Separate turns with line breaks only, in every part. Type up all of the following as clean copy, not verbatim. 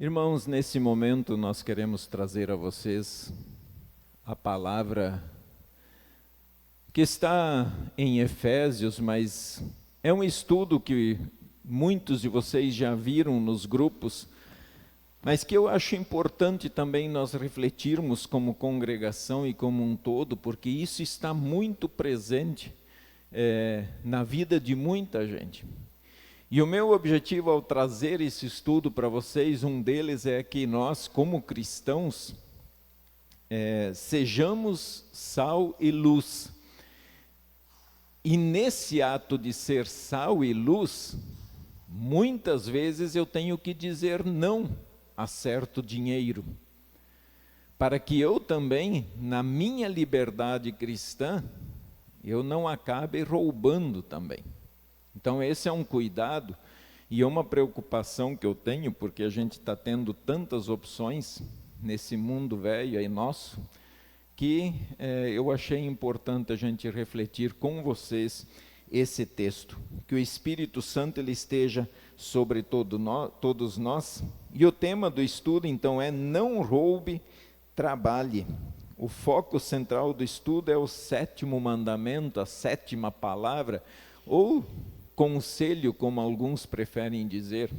Irmãos, nesse momento nós queremos trazer a vocês a palavra que está em Efésios, mas é um estudo que muitos de vocês já viram nos grupos, mas que eu acho importante também nós refletirmos como congregação e como um todo, porque isso está muito presente na vida de muita gente. E o meu objetivo ao trazer esse estudo para vocês, um deles é que nós, como cristãos, sejamos sal e luz. E nesse ato de ser sal e luz, muitas vezes eu tenho que dizer não a certo dinheiro, para que eu também, na minha liberdade cristã, eu não acabe roubando também. Então esse é um cuidado e é uma preocupação que eu tenho, porque a gente está tendo tantas opções nesse mundo velho aí nosso, que eu achei importante a gente refletir com vocês esse texto. Que o Espírito Santo ele esteja sobre todos nós. E o tema do estudo então é não roube, trabalhe. O foco central do estudo é o 7º mandamento, a 7ª palavra, ou conselho, como alguns preferem dizer.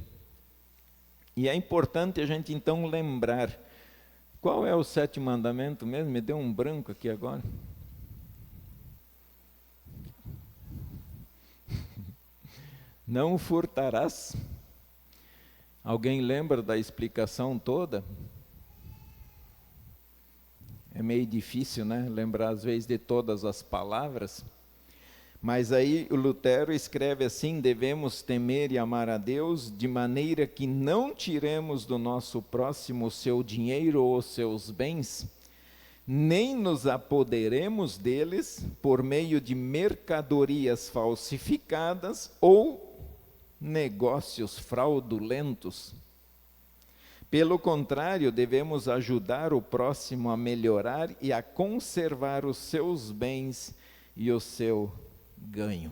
E é importante a gente então lembrar, qual é o 7º mandamento mesmo? Me deu um branco aqui agora. Não furtarás. Alguém lembra da explicação toda? É meio difícil, né? Lembrar às vezes de todas as palavras. Mas aí o Lutero escreve assim: devemos temer e amar a Deus de maneira que não tiremos do nosso próximo o seu dinheiro ou os seus bens, nem nos apoderemos deles por meio de mercadorias falsificadas ou negócios fraudulentos. Pelo contrário, devemos ajudar o próximo a melhorar e a conservar os seus bens e o seu ganho.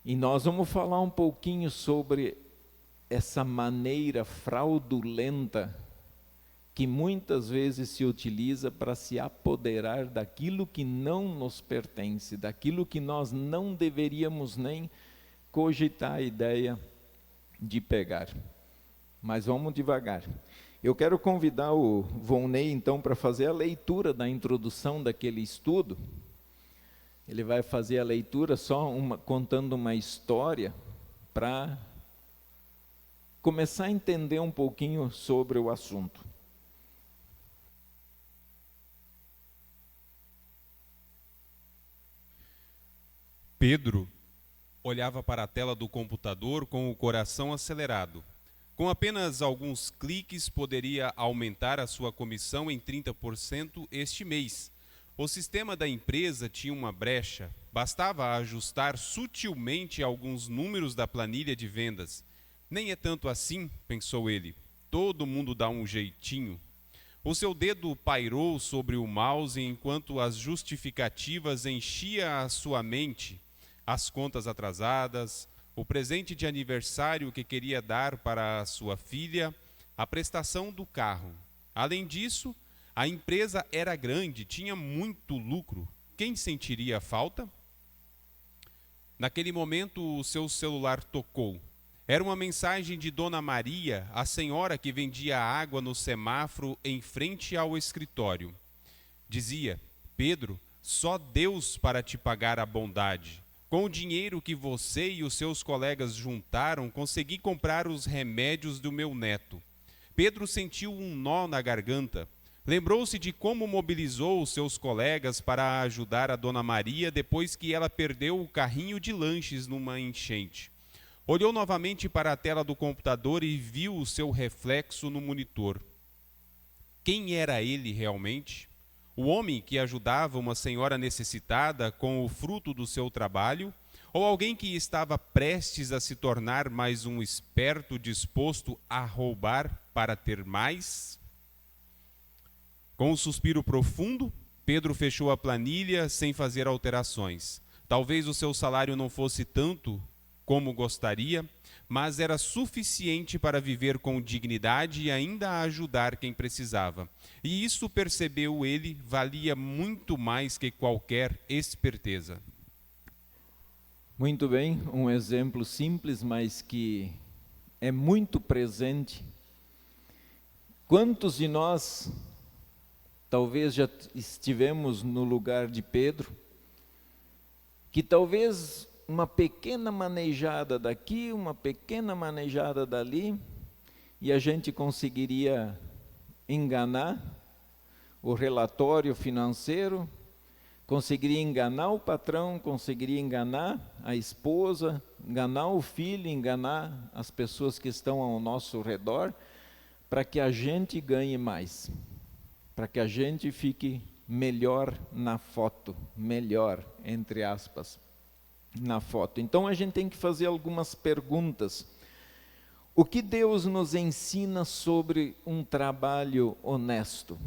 E nós vamos falar um pouquinho sobre essa maneira fraudulenta que muitas vezes se utiliza para se apoderar daquilo que não nos pertence, daquilo que nós não deveríamos nem cogitar a ideia de pegar. Mas vamos devagar. Eu quero convidar o Volney então para fazer a leitura da introdução daquele estudo. Ele vai fazer a leitura só contando uma história para começar a entender um pouquinho sobre o assunto.
Pedro olhava para a tela do computador com o coração acelerado. Com apenas alguns cliques, poderia aumentar a sua comissão em 30% este mês. O sistema da empresa tinha uma brecha, bastava ajustar sutilmente alguns números da planilha de vendas. Nem é tanto assim, pensou ele, todo mundo dá um jeitinho. O seu dedo pairou sobre o mouse enquanto as justificativas enchiam a sua mente. As contas atrasadas, o presente de aniversário que queria dar para a sua filha, a prestação do carro. Além disso, a empresa era grande, tinha muito lucro. Quem sentiria falta? Naquele momento, o seu celular tocou. Era uma mensagem de Dona Maria, a senhora que vendia água no semáforo em frente ao escritório. Dizia: Pedro, só Deus para te pagar a bondade. Com o dinheiro que você e os seus colegas juntaram, consegui comprar os remédios do meu neto. Pedro sentiu um nó na garganta. Lembrou-se de como mobilizou os seus colegas para ajudar a Dona Maria depois que ela perdeu o carrinho de lanches numa enchente. Olhou novamente para a tela do computador e viu o seu reflexo no monitor. Quem era ele realmente? O homem que ajudava uma senhora necessitada com o fruto do seu trabalho? Ou alguém que estava prestes a se tornar mais um esperto disposto a roubar para ter mais? Com um suspiro profundo, Pedro fechou a planilha sem fazer alterações. Talvez o seu salário não fosse tanto como gostaria, mas era suficiente para viver com dignidade e ainda ajudar quem precisava. E isso, percebeu ele, valia muito mais que qualquer esperteza.
Muito bem, um exemplo simples, mas que é muito presente. Quantos de nós talvez já estivemos no lugar de Pedro, que talvez uma pequena manejada daqui, uma pequena manejada dali, e a gente conseguiria enganar o relatório financeiro, conseguiria enganar o patrão, conseguiria enganar a esposa, enganar o filho, enganar as pessoas que estão ao nosso redor, para que a gente ganhe mais, para que a gente fique melhor na foto, melhor, entre aspas, na foto. Então a gente tem que fazer algumas perguntas. O que Deus nos ensina sobre um trabalho honesto?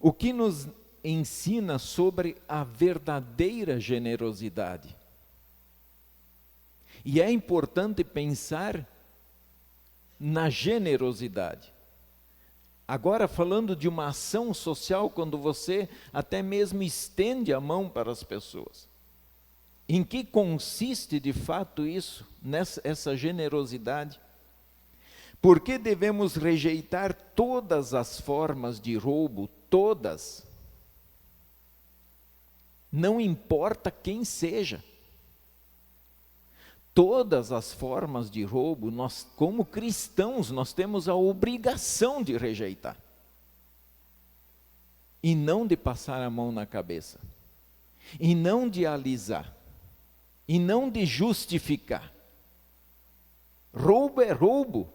O que nos ensina sobre a verdadeira generosidade? E é importante pensar na generosidade. Agora, falando de uma ação social, quando você até mesmo estende a mão para as pessoas. Em que consiste de fato isso, essa generosidade? Por que devemos rejeitar todas as formas de roubo? Todas. Não importa quem seja. Todas as formas de roubo, nós, como cristãos, nós temos a obrigação de rejeitar. E não de passar a mão na cabeça. E não de alisar. E não de justificar. Roubo é roubo.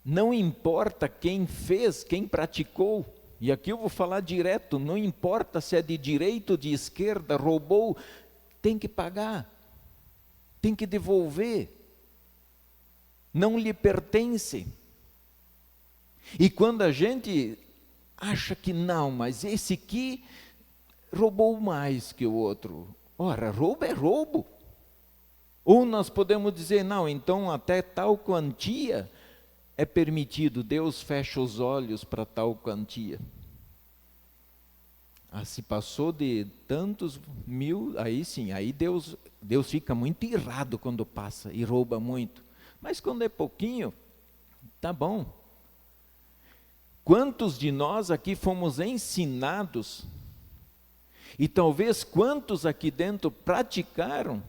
Não importa quem fez, quem praticou. E aqui eu vou falar direto, não importa se é de direita ou de esquerda, roubou, tem que pagar. Tem que devolver, não lhe pertence. E quando a gente acha que não, mas esse aqui roubou mais que o outro. Ora, roubo é roubo. Ou nós podemos dizer, não, então até tal quantia é permitido, Deus fecha os olhos para tal quantia. Se passou de tantos mil, aí sim, aí Deus fica muito irado quando passa e rouba muito. Mas quando é pouquinho, tá bom. Quantos de nós aqui fomos ensinados, e talvez quantos aqui dentro praticaram,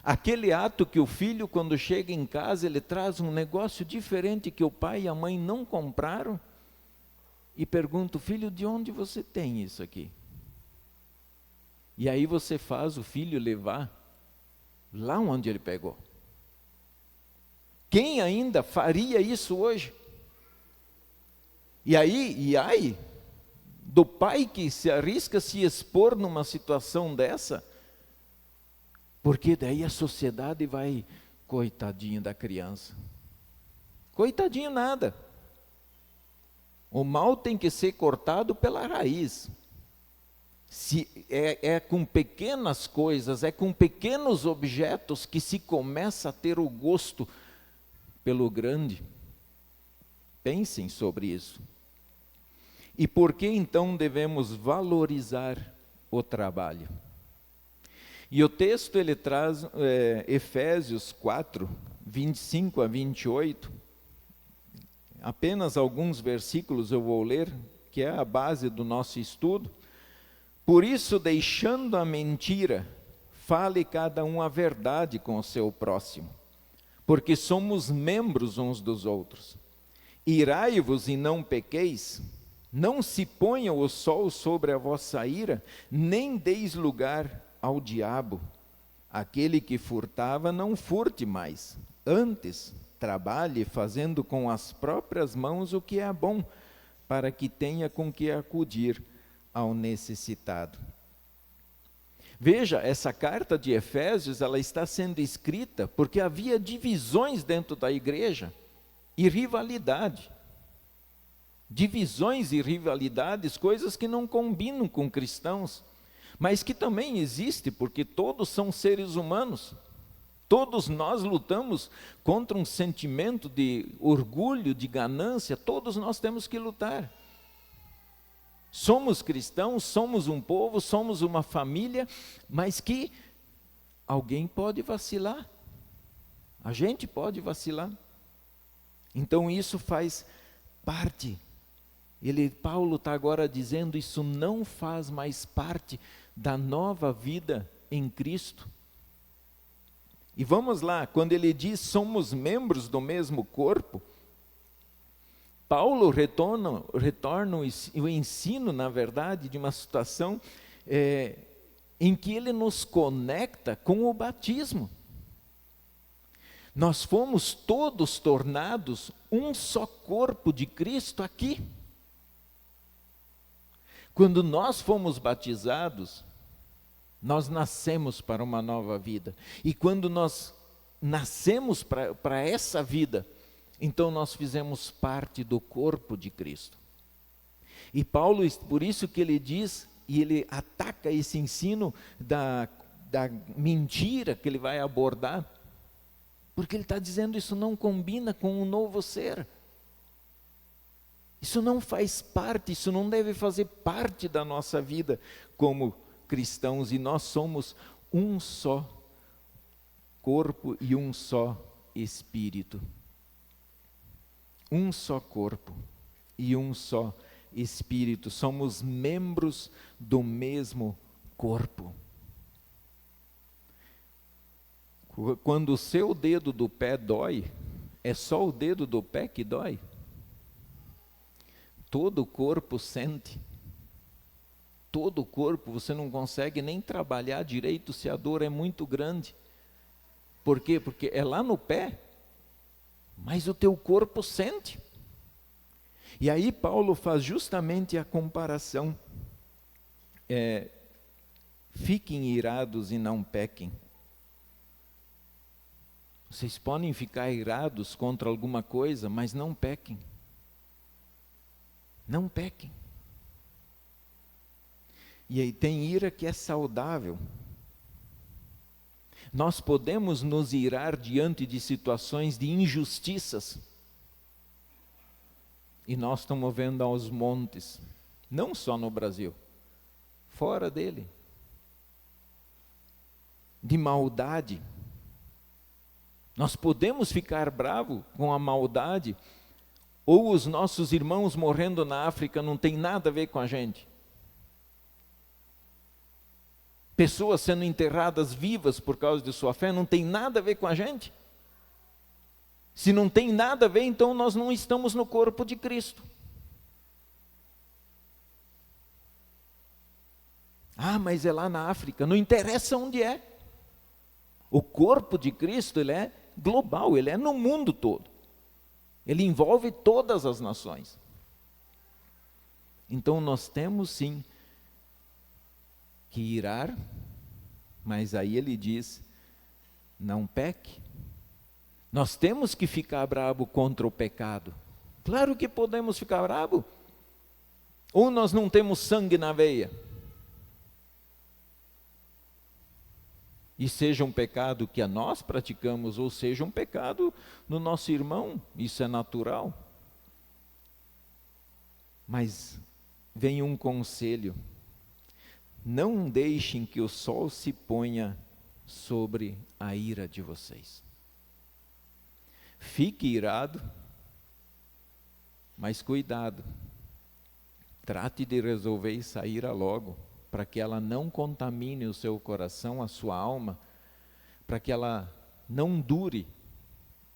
aquele ato que o filho, quando chega em casa, ele traz um negócio diferente que o pai e a mãe não compraram, e pergunta, filho, de onde você tem isso aqui? E aí você faz o filho levar lá onde ele pegou. Quem ainda faria isso hoje? E aí, do pai que se arrisca a se expor numa situação dessa, porque daí a sociedade vai, coitadinho da criança. Coitadinho nada. O mal tem que ser cortado pela raiz. Se é com pequenas coisas, é com pequenos objetos que se começa a ter o gosto pelo grande. Pensem sobre isso. E por que então devemos valorizar o trabalho? E o texto ele traz Efésios 4, 25 a 28. Apenas alguns versículos eu vou ler, que é a base do nosso estudo. Por isso, deixando a mentira, fale cada um a verdade com o seu próximo, porque somos membros uns dos outros. Irai-vos e não pequeis, não se ponha o sol sobre a vossa ira, nem deis lugar ao diabo. Aquele que furtava, não furte mais, antes trabalhe fazendo com as próprias mãos o que é bom, para que tenha com que acudir ao necessitado. Veja, essa carta de Efésios, ela está sendo escrita porque havia divisões dentro da igreja e rivalidade. Divisões e rivalidades, coisas que não combinam com cristãos. mas que também existe, porque todos são seres humanos. Todos nós lutamos contra um sentimento de orgulho, de ganância, todos nós temos que lutar. Somos cristãos, somos um povo, somos uma família, mas que alguém pode vacilar. A gente pode vacilar. Então isso faz parte. Paulo está agora dizendo, isso não faz mais parte da nova vida em Cristo. E vamos lá, quando ele diz somos membros do mesmo corpo, Paulo retorna o ensino, na verdade, de uma situação em que ele nos conecta com o batismo. Nós fomos todos tornados um só corpo de Cristo aqui. Quando nós fomos batizados, nós nascemos para uma nova vida. E quando nós nascemos para essa vida, então nós fizemos parte do corpo de Cristo. E Paulo, por isso que ele diz, e ele ataca esse ensino da mentira que ele vai abordar, porque ele está dizendo isso não combina com um novo ser. Isso não faz parte, isso não deve fazer parte da nossa vida como cristãos, e nós somos um só corpo e um só espírito. Um só corpo e um só espírito, somos membros do mesmo corpo. Quando o seu dedo do pé dói, é só o dedo do pé que dói? Todo o corpo sente. Todo o corpo, você não consegue nem trabalhar direito se a dor é muito grande. Por quê? Porque é lá no pé, mas o teu corpo sente. E aí Paulo faz justamente a comparação. Fiquem irados e não pequem. Vocês podem ficar irados contra alguma coisa, mas não pequem. Não pequem. E aí tem ira que é saudável. Nós podemos nos irar diante de situações de injustiças. E nós estamos vendo aos montes, não só no Brasil, fora dele. De maldade. Nós podemos ficar bravos com a maldade, ou os nossos irmãos morrendo na África não tem nada a ver com a gente. Pessoas sendo enterradas vivas por causa de sua fé, não tem nada a ver com a gente. Se não tem nada a ver, então nós não estamos no corpo de Cristo. Ah, mas é lá na África, não interessa onde é. O corpo de Cristo, ele é global, ele é no mundo todo. Ele envolve todas as nações. Então nós temos sim que irar, mas aí ele diz, não peque. Nós temos que ficar bravo contra o pecado. Claro que podemos ficar bravo. Ou nós não temos sangue na veia. E seja um pecado que nós praticamos, ou seja um pecado no nosso irmão, isso é natural. Mas vem um conselho. Não deixem que o sol se ponha sobre a ira de vocês. Fique irado, mas cuidado. Trate de resolver essa ira logo, para que ela não contamine o seu coração, a sua alma, para que ela não dure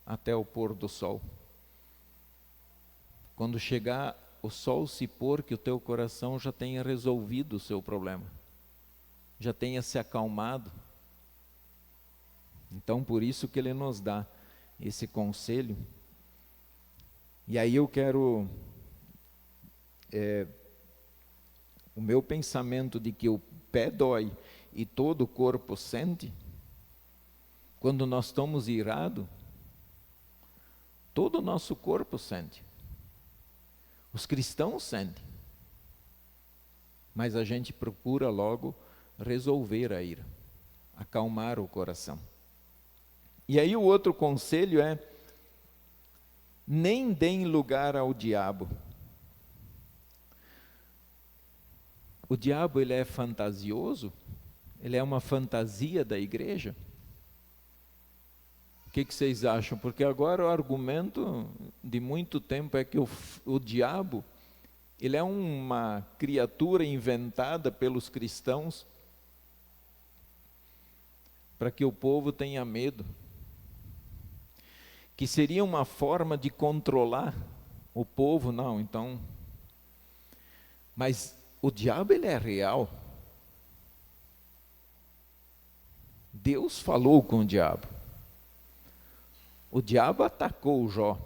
até o pôr do sol. Quando chegar o sol se pôr, que o teu coração já tenha resolvido o seu problema, já tenha se acalmado. Então, por isso que ele nos dá esse conselho. E aí eu quero, o meu pensamento de que o pé dói e todo o corpo sente, quando nós estamos irados, todo o nosso corpo sente. Os cristãos sentem. Mas a gente procura logo resolver a ira, acalmar o coração. E aí o outro conselho é: nem deem lugar ao diabo. O diabo, ele é fantasioso? Ele é uma fantasia da igreja? O que vocês acham? Porque agora o argumento de muito tempo é que o diabo, ele é uma criatura inventada pelos cristãos para que o povo tenha medo, que seria uma forma de controlar o povo. Não, então, mas o diabo, ele é real. Deus falou com o diabo. O diabo atacou Jó.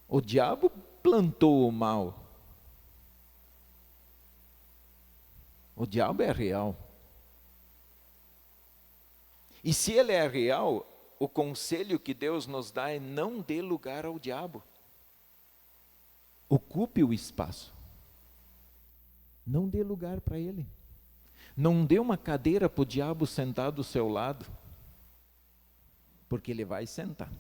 O diabo plantou o mal. O diabo é real. E se ele é real, o conselho que Deus nos dá é: não dê lugar ao diabo. Ocupe o espaço. Não dê lugar para ele. Não dê uma cadeira para o diabo sentar do seu lado, porque ele vai sentar.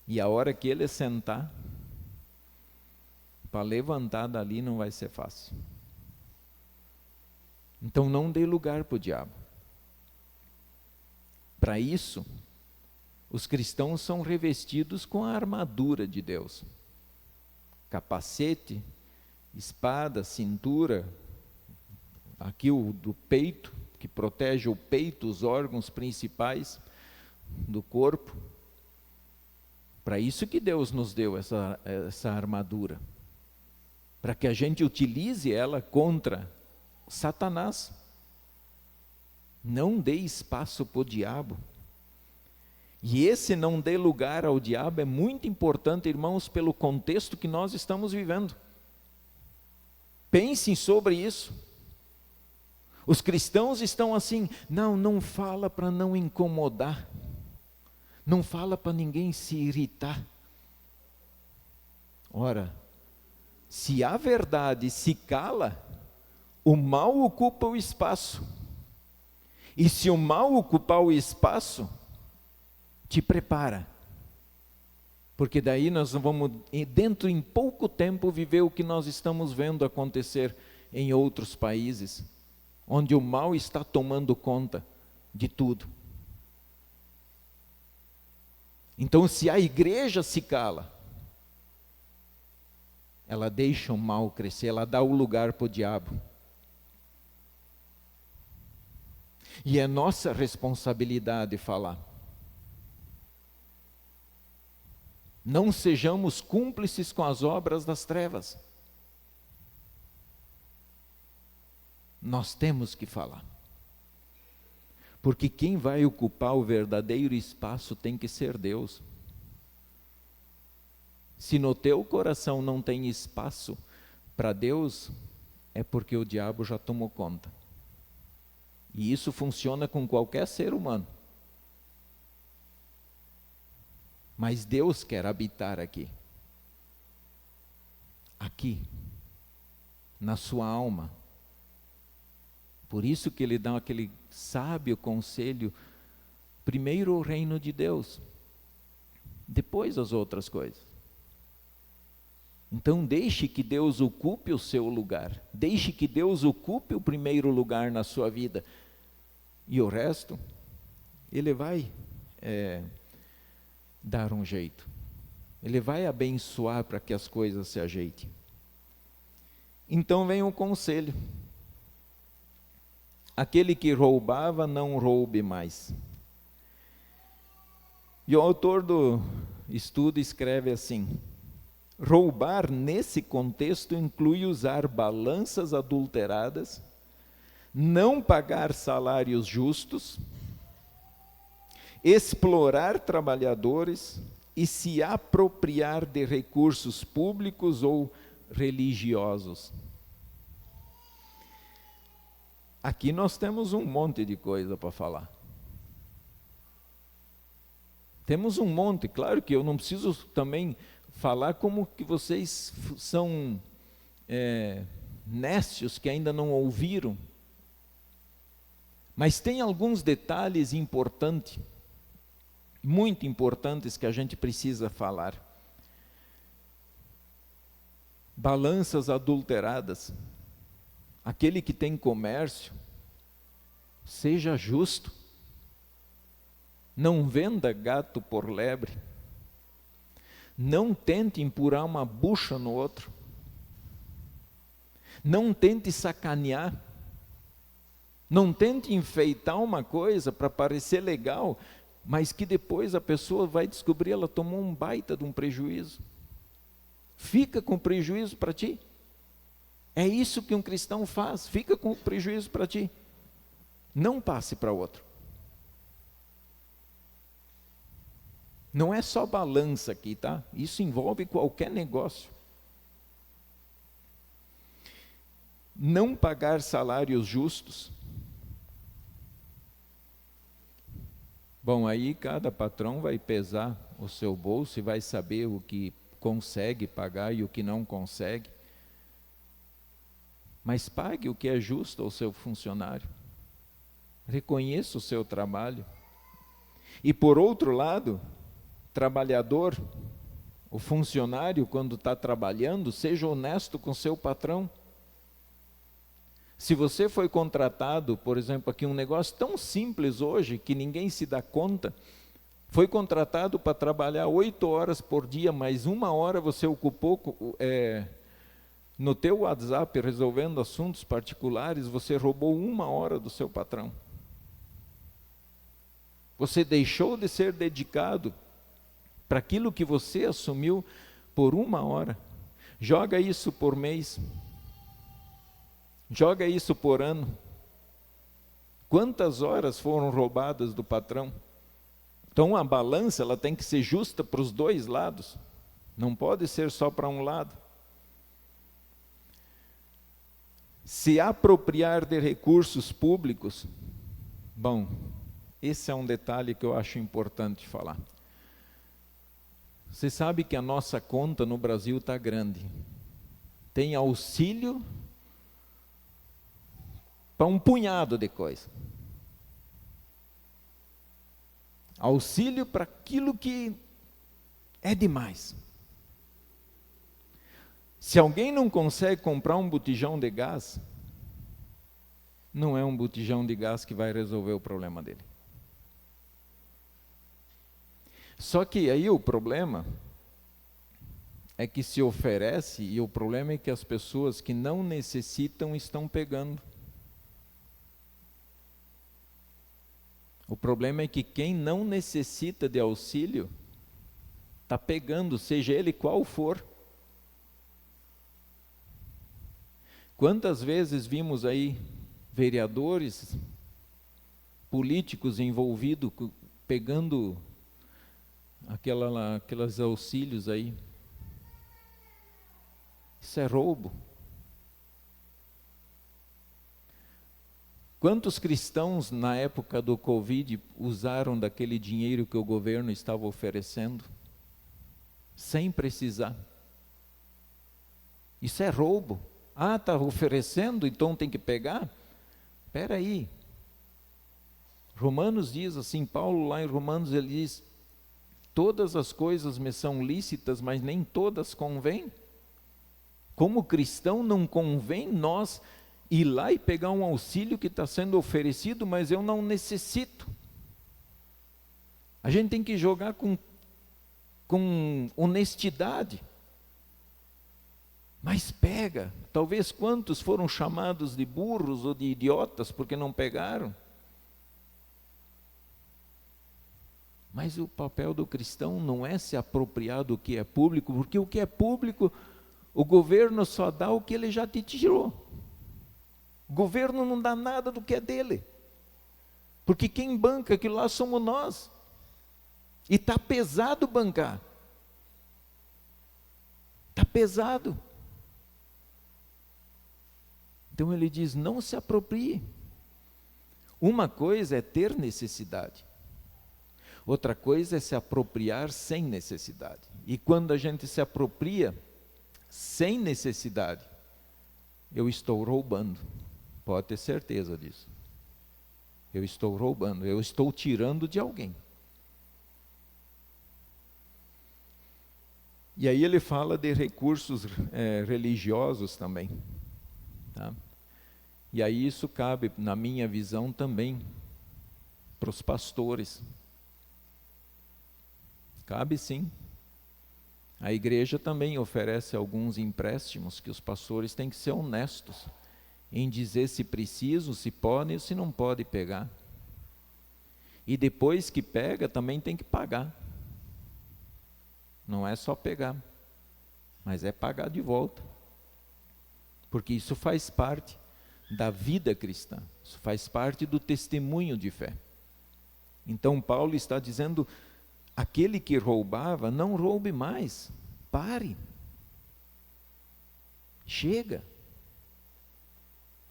E a hora que ele sentar, para levantar dali não vai ser fácil. Então não dê lugar para o diabo. Para isso, os cristãos são revestidos com a armadura de Deus. Capacete, espada, cintura, aqui o do peito, que protege o peito, os órgãos principais do corpo. Para isso que Deus nos deu essa armadura, para que a gente utilize ela contra Satanás. Não dê espaço para o diabo. E esse não dê lugar ao diabo é muito importante, irmãos, pelo contexto que nós estamos vivendo. Pensem sobre isso. Os cristãos estão assim: não fala para não incomodar. Não fala para ninguém se irritar. Ora, se a verdade se cala, o mal ocupa o espaço. E se o mal ocupar o espaço, te prepara. Porque daí nós vamos, dentro em pouco tempo, viver o que nós estamos vendo acontecer em outros países, onde o mal está tomando conta de tudo. Então, se a igreja se cala, ela deixa o mal crescer, ela dá o lugar para o diabo. E é nossa responsabilidade falar. Não sejamos cúmplices com as obras das trevas. Nós temos que falar. Porque quem vai ocupar o verdadeiro espaço tem que ser Deus. Se no teu coração não tem espaço para Deus, é porque o diabo já tomou conta. E isso funciona com qualquer ser humano. Mas Deus quer habitar aqui. Aqui. Na sua alma. Por isso que ele dá aquele sábio conselho: primeiro o reino de Deus, depois as outras coisas. Então deixe que Deus ocupe o seu lugar, deixe que Deus ocupe o primeiro lugar na sua vida, e o resto, Ele vai dar um jeito, Ele vai abençoar para que as coisas se ajeitem. Então vem um conselho: aquele que roubava, não roube mais. E o autor do estudo escreve assim: roubar nesse contexto inclui usar balanças adulteradas, não pagar salários justos, explorar trabalhadores e se apropriar de recursos públicos ou religiosos. Aqui nós temos um monte de coisa para falar. Temos um monte, claro que eu não preciso também falar como que vocês são nécios que ainda não ouviram. Mas tem alguns detalhes importantes, muito importantes, que a gente precisa falar. Balanças adulteradas. Aquele que tem comércio, seja justo. Não venda gato por lebre. Não tente empurrar uma bucha no outro. Não tente sacanear. Não tente enfeitar uma coisa para parecer legal, mas que depois a pessoa vai descobrir ela tomou um baita de um prejuízo. Fica com prejuízo para ti. É isso que um cristão faz, fica com prejuízo para ti. Não passe para outro. Não é só balança aqui, tá? Isso envolve qualquer negócio. Não pagar salários justos. Bom, aí cada patrão vai pesar o seu bolso e vai saber o que consegue pagar e o que não consegue. Mas pague o que é justo ao seu funcionário. Reconheça o seu trabalho. E por outro lado, trabalhador, o funcionário, quando está trabalhando, seja honesto com seu patrão. Se você foi contratado, por exemplo, aqui um negócio tão simples hoje, que ninguém se dá conta, foi contratado para trabalhar 8 horas por dia, mas 1 hora você ocupou no teu WhatsApp, resolvendo assuntos particulares, você roubou 1 hora do seu patrão. Você deixou de ser dedicado para aquilo que você assumiu por 1 hora. Joga isso por mês. Joga isso por ano. Quantas horas foram roubadas do patrão? Então a balança ela tem que ser justa para os dois lados. Não pode ser só para um lado. Se apropriar de recursos públicos, bom, esse é um detalhe que eu acho importante falar. Você sabe que a nossa conta no Brasil está grande. Tem auxílio para um punhado de coisa. Auxílio para aquilo que é demais. Se alguém não consegue comprar um botijão de gás, não é um botijão de gás que vai resolver o problema dele. Só que aí o problema é que se oferece, e o problema é que as pessoas que não necessitam estão pegando. O problema é que quem não necessita de auxílio está pegando, seja ele qual for. Quantas vezes vimos aí vereadores, políticos envolvidos, pegando aqueles auxílios aí? Isso é roubo. Quantos cristãos na época do Covid usaram daquele dinheiro que o governo estava oferecendo, sem precisar? Isso é roubo. Ah, está oferecendo, então tem que pegar? Espera aí. Romanos diz assim, Paulo lá em Romanos ele diz, todas as coisas me são lícitas, mas nem todas convêm. Como cristão não convém nós ir lá e pegar um auxílio que está sendo oferecido, mas eu não necessito. A gente tem que jogar com honestidade. Mas pega. Talvez quantos foram chamados de burros ou de idiotas porque não pegaram? Mas o papel do cristão não é se apropriar do que é público, porque o que é público, o governo só dá o que ele já te tirou. O governo não dá nada do que é dele. Porque quem banca aquilo lá somos nós. E está pesado bancar. Está pesado. Então ele diz, não se aproprie. Uma coisa é ter necessidade. Outra coisa é se apropriar sem necessidade. E quando a gente se apropria sem necessidade, eu estou roubando. Pode ter certeza disso. Eu estou roubando, eu estou tirando de alguém. E aí ele fala de recursos religiosos também. Tá? E aí isso cabe, na minha visão, também para os pastores. Cabe sim. A igreja também oferece alguns empréstimos que os pastores têm que ser honestos em dizer se preciso, se pode ou se não pode pegar. E depois que pega, também tem que pagar. Não é só pegar, mas é pagar de volta. Porque isso faz parte da vida cristã, isso faz parte do testemunho de fé. Então Paulo está dizendo, aquele que roubava, não roube mais, pare. Chega.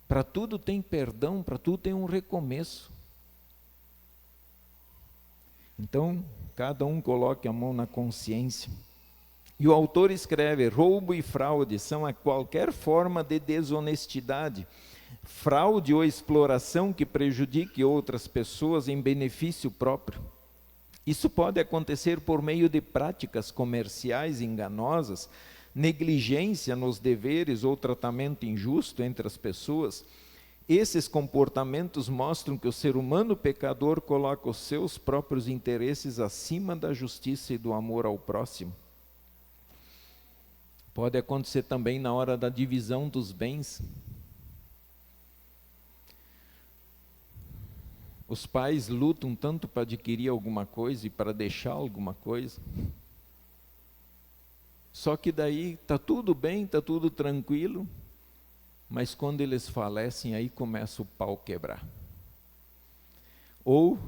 Para tudo tem perdão, para tudo tem um recomeço. Então, cada um coloque a mão na consciência. E o autor escreve, roubo e fraude são a qualquer forma de desonestidade, fraude ou exploração que prejudique outras pessoas em benefício próprio. Isso pode acontecer por meio de práticas comerciais enganosas, negligência nos deveres ou tratamento injusto entre as pessoas. Esses comportamentos mostram que o ser humano pecador coloca os seus próprios interesses acima da justiça e do amor ao próximo. Pode acontecer também na hora da divisão dos bens. Os pais lutam tanto para adquirir alguma coisa e para deixar alguma coisa. Só que daí está tudo bem, está tudo tranquilo, mas quando eles falecem, aí começa o pau quebrar. Ou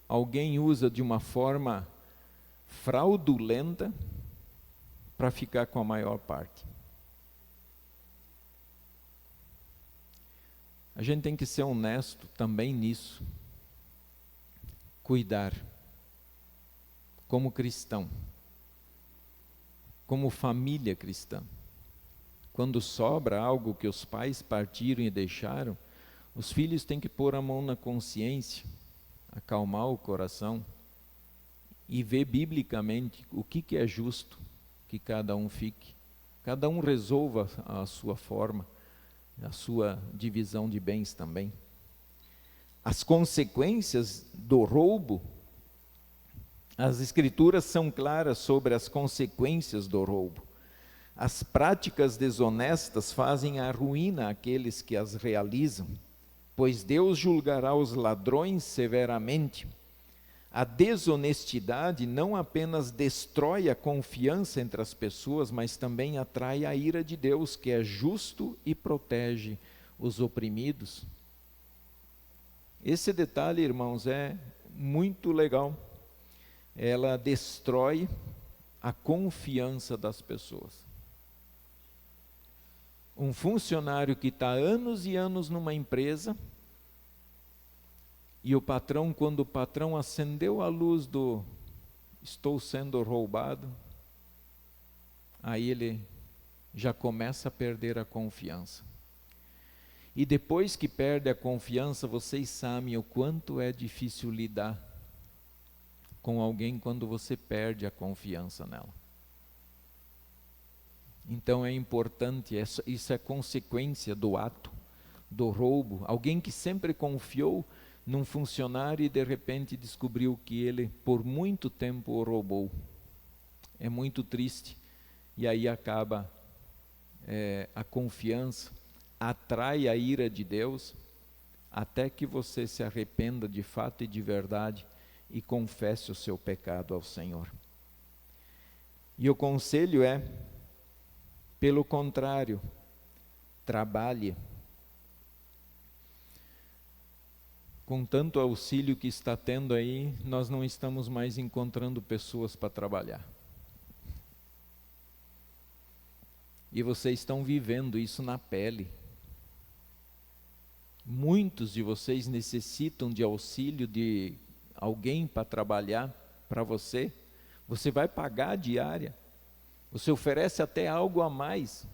alguém usa de uma forma fraudulenta para ficar com a maior parte. A gente tem que ser honesto também nisso. Cuidar, como cristão, como família cristã. Quando sobra algo que os pais partiram e deixaram, os filhos têm que pôr a mão na consciência, acalmar o coração e ver biblicamente o que é justo que cada um fique. Cada um resolva a sua forma, a sua divisão de bens também. As consequências do roubo, as escrituras são claras sobre as consequências do roubo. As práticas desonestas fazem a ruína àqueles que as realizam, pois Deus julgará os ladrões severamente. A desonestidade não apenas destrói a confiança entre as pessoas, mas também atrai a ira de Deus, que é justo e protege os oprimidos. Esse detalhe, irmãos, é muito legal. Ela destrói a confiança das pessoas. Um funcionário que está anos e anos numa empresa, e o patrão, quando o patrão acendeu a luz do estou sendo roubado, aí ele já começa a perder a confiança. E depois que perde a confiança, vocês sabem o quanto é difícil lidar com alguém quando você perde a confiança nela. Então é importante, isso é consequência do ato, do roubo. Alguém que sempre confiou num funcionário e de repente descobriu que ele por muito tempo o roubou. É muito triste. E aí acaba a confiança, atrai a ira de Deus, até que você se arrependa de fato e de verdade e confesse o seu pecado ao Senhor. E o conselho é, pelo contrário, trabalhe. Com tanto auxílio que está tendo aí, nós não estamos mais encontrando pessoas para trabalhar. E vocês estão vivendo isso na pele. Muitos de vocês necessitam de auxílio de alguém para trabalhar para você. Você vai pagar a diária. Você oferece até algo a mais.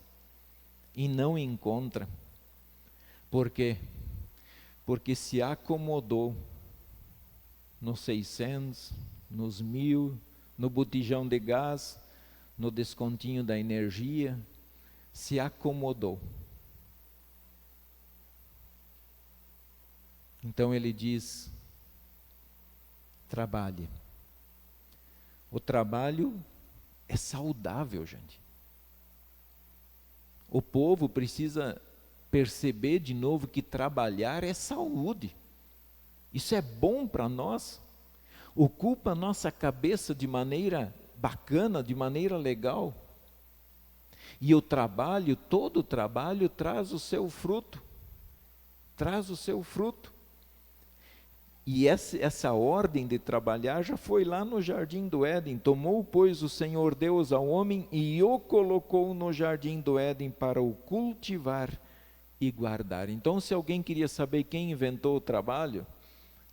e não encontra. Por quê? Porque se acomodou nos 600, nos 1.000, no botijão de gás, no descontinho da energia, se acomodou. Então ele diz: trabalhe. O trabalho é saudável, gente. O povo precisa perceber de novo que trabalhar é saúde. Isso é bom para nós. Ocupa a nossa cabeça de maneira bacana, de maneira legal. E o trabalho, todo trabalho traz o seu fruto. Traz o seu fruto. E essa ordem de trabalhar já foi lá no jardim do Éden. Tomou, pois, o Senhor Deus ao homem e o colocou no jardim do Éden para o cultivar e guardar. Então, se alguém queria saber quem inventou o trabalho,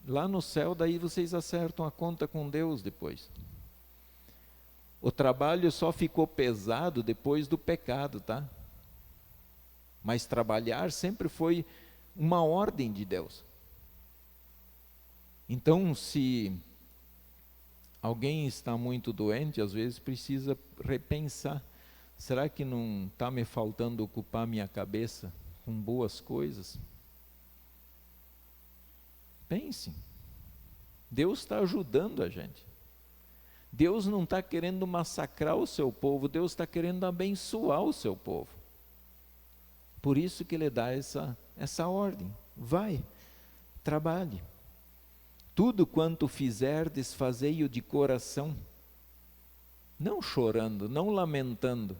lá no céu, daí vocês acertam a conta com Deus depois. O trabalho só ficou pesado depois do pecado, tá? Mas trabalhar sempre foi uma ordem de Deus. Então, se alguém está muito doente, às vezes precisa repensar: será que não está me faltando ocupar minha cabeça com boas coisas? Pense. Deus está ajudando a gente. Deus não está querendo massacrar o seu povo, Deus está querendo abençoar o seu povo. Por isso que Ele dá essa ordem. Vai, trabalhe. Tudo quanto fizerdes, fazei-o de coração, não chorando, não lamentando.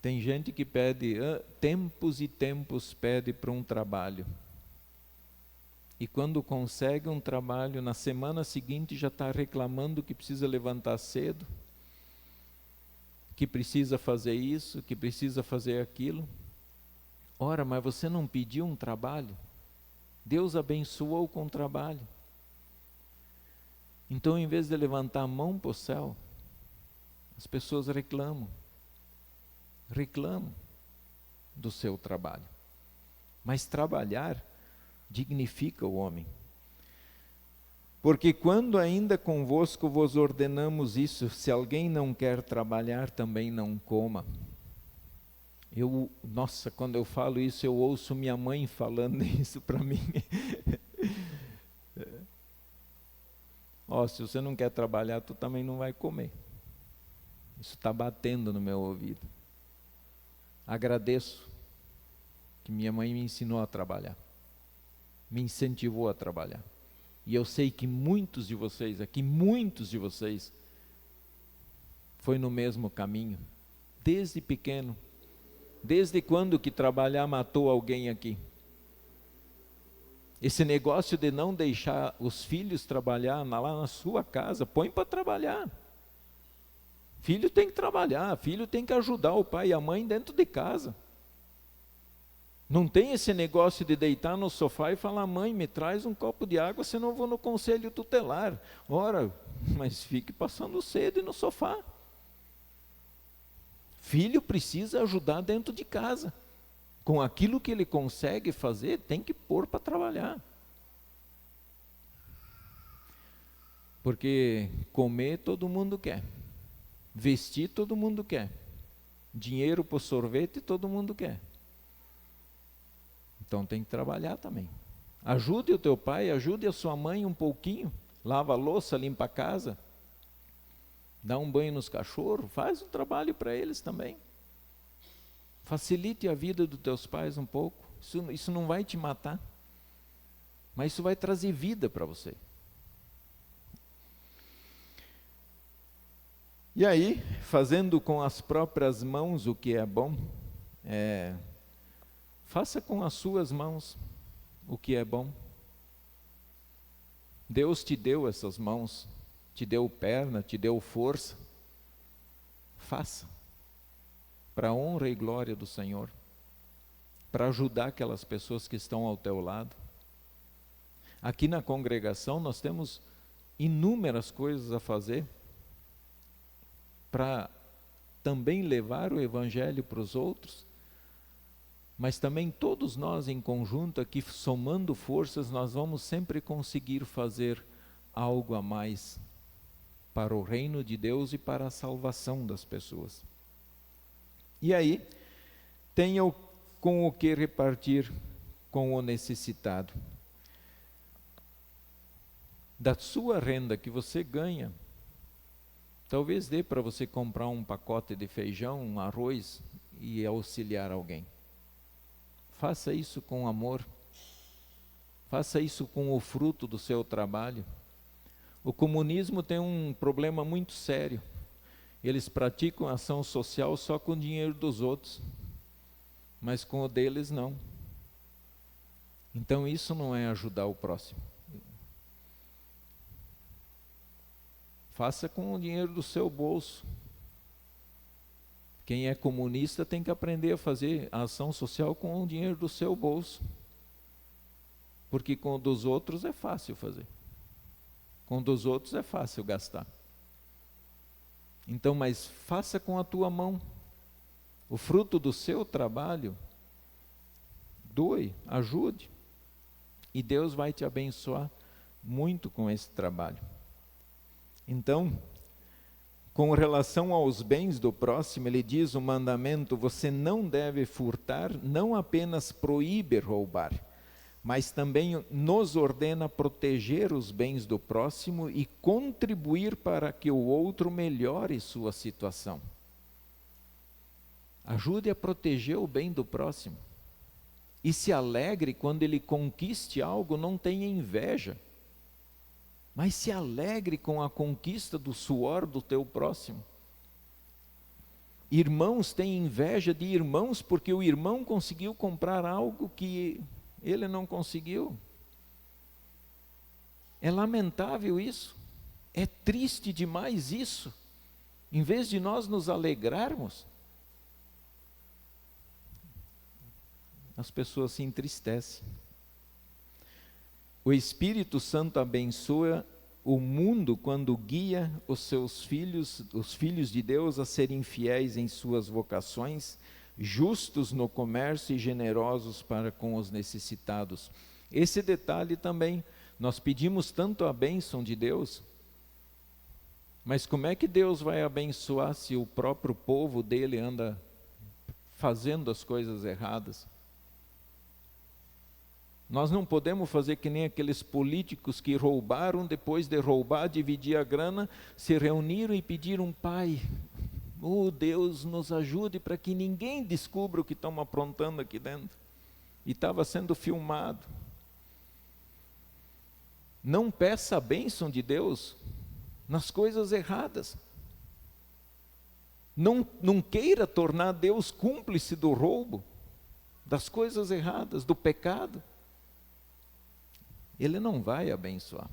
Tem gente que pede, tempos e tempos pede para um trabalho. E quando consegue um trabalho, na semana seguinte já está reclamando que precisa levantar cedo, que precisa fazer isso, que precisa fazer aquilo. Ora, mas você não pediu um trabalho? Deus abençoou com o trabalho. Então, em vez de levantar a mão para o céu, as pessoas reclamam do seu trabalho. Mas trabalhar dignifica o homem. Porque quando ainda convosco vos ordenamos isso, se alguém não quer trabalhar, também não coma. Nossa, quando eu falo isso, eu ouço minha mãe falando isso para mim. Se você não quer trabalhar, tu também não vai comer. Isso está batendo no meu ouvido. Agradeço que minha mãe me ensinou a trabalhar, me incentivou a trabalhar. E eu sei que muitos de vocês foi no mesmo caminho, desde pequeno. Desde quando que trabalhar matou alguém aqui? Esse negócio de não deixar os filhos trabalhar lá na sua casa, põe para trabalhar. Filho tem que trabalhar, filho tem que ajudar o pai e a mãe dentro de casa. Não tem esse negócio de deitar no sofá e falar: mãe, me traz um copo de água, senão eu vou no conselho tutelar. Ora, mas fique passando sede no sofá. Filho precisa ajudar dentro de casa. Com aquilo que ele consegue fazer, tem que pôr para trabalhar. Porque comer todo mundo quer. Vestir todo mundo quer. Dinheiro para o sorvete todo mundo quer. Então tem que trabalhar também. Ajude o teu pai, ajude a sua mãe um pouquinho. Lava a louça, limpa a casa. Dá um banho nos cachorros, faz um trabalho para eles também. Facilite a vida dos teus pais um pouco. Isso não vai te matar, mas isso vai trazer vida para você. E aí, fazendo com as próprias mãos o que é bom, faça com as suas mãos o que é bom. Deus te deu essas mãos, te deu perna, te deu força. Faça, para a honra e glória do Senhor, para ajudar aquelas pessoas que estão ao teu lado. Aqui na congregação nós temos inúmeras coisas a fazer. para também levar o Evangelho para os outros, mas também todos nós em conjunto aqui, somando forças, nós vamos sempre conseguir fazer algo a mais para o reino de Deus e para a salvação das pessoas. E aí, tenha com o que repartir com o necessitado. Da sua renda que você ganha, talvez dê para você comprar um pacote de feijão, um arroz e auxiliar alguém. Faça isso com amor. Faça isso com o fruto do seu trabalho. O comunismo tem um problema muito sério. Eles praticam ação social só com o dinheiro dos outros, mas com o deles não. Então isso não é ajudar o próximo. Faça com o dinheiro do seu bolso. Quem é comunista tem que aprender a fazer a ação social com o dinheiro do seu bolso. Porque com o dos outros é fácil fazer. Com o dos outros é fácil gastar. Então, mas faça com a tua mão. O fruto do seu trabalho, doe, ajude. E Deus vai te abençoar muito com esse trabalho. Então, com relação aos bens do próximo, ele diz o mandamento: você não deve furtar, não apenas proíbe roubar, mas também nos ordena proteger os bens do próximo e contribuir para que o outro melhore sua situação. Ajude a proteger o bem do próximo. E se alegre quando ele conquiste algo, não tenha inveja. Mas se alegre com a conquista do suor do teu próximo. Irmãos têm inveja de irmãos porque o irmão conseguiu comprar algo que ele não conseguiu. É lamentável isso. É triste demais isso. Em vez de nós nos alegrarmos, as pessoas se entristecem. O Espírito Santo abençoa o mundo quando guia os seus filhos, os filhos de Deus, a serem fiéis em suas vocações, justos no comércio e generosos para com os necessitados. Esse detalhe também, nós pedimos tanto a bênção de Deus, mas como é que Deus vai abençoar se o próprio povo dele anda fazendo as coisas erradas? Nós não podemos fazer que nem aqueles políticos que roubaram, depois de roubar, dividir a grana, se reuniram e pediram: Pai, oh Deus, nos ajude para que ninguém descubra o que estão aprontando aqui dentro. E estava sendo filmado. Não peça a bênção de Deus nas coisas erradas. Não queira tornar Deus cúmplice do roubo, das coisas erradas, do pecado. Ele não vai abençoar.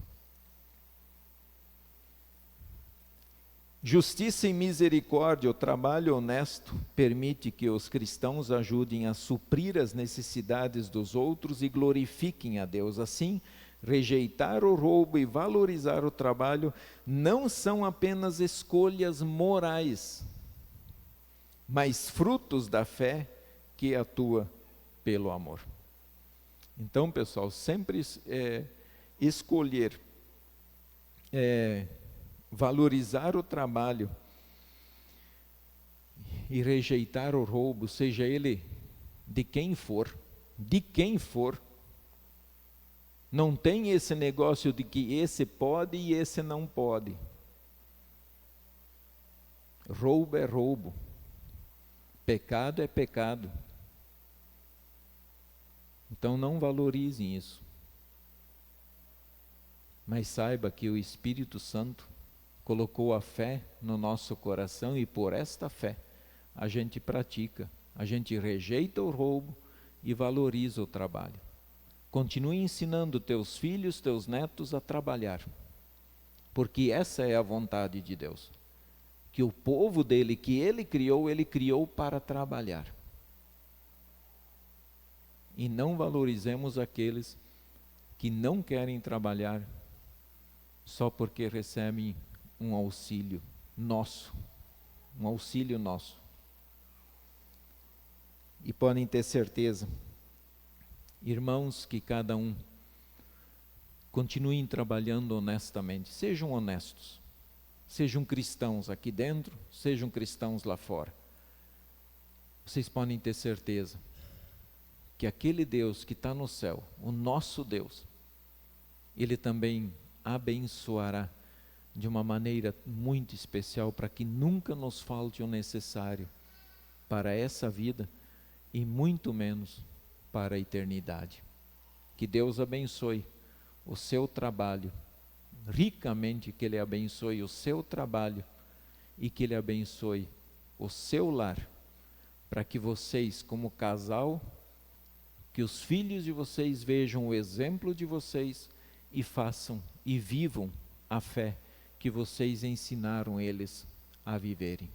Justiça e misericórdia, o trabalho honesto, permite que os cristãos ajudem a suprir as necessidades dos outros e glorifiquem a Deus. Assim, rejeitar o roubo e valorizar o trabalho não são apenas escolhas morais, mas frutos da fé que atua pelo amor. Então, pessoal, sempre escolher valorizar o trabalho e rejeitar o roubo, seja ele de quem for, não tem esse negócio de que esse pode e esse não pode. Roubo é roubo, pecado é pecado. Então não valorizem isso. Mas saiba que o Espírito Santo colocou a fé no nosso coração e por esta fé a gente pratica, a gente rejeita o roubo e valoriza o trabalho. Continue ensinando teus filhos, teus netos a trabalhar, porque essa é a vontade de Deus. Que o povo dele, que ele criou para trabalhar. E não valorizemos aqueles que não querem trabalhar só porque recebem um auxílio nosso, um auxílio nosso. E podem ter certeza, irmãos, que cada um continuem trabalhando honestamente, sejam honestos, sejam cristãos aqui dentro, sejam cristãos lá fora. Vocês podem ter certeza que aquele Deus que está no céu, o nosso Deus, Ele também abençoará de uma maneira muito especial para que nunca nos falte o necessário para essa vida e muito menos para a eternidade. Que Deus abençoe o seu trabalho, ricamente que Ele abençoe o seu trabalho e que Ele abençoe o seu lar, para que vocês, como casal, que os filhos de vocês vejam o exemplo de vocês e façam e vivam a fé que vocês ensinaram eles a viverem.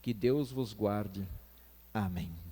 Que Deus vos guarde. Amém.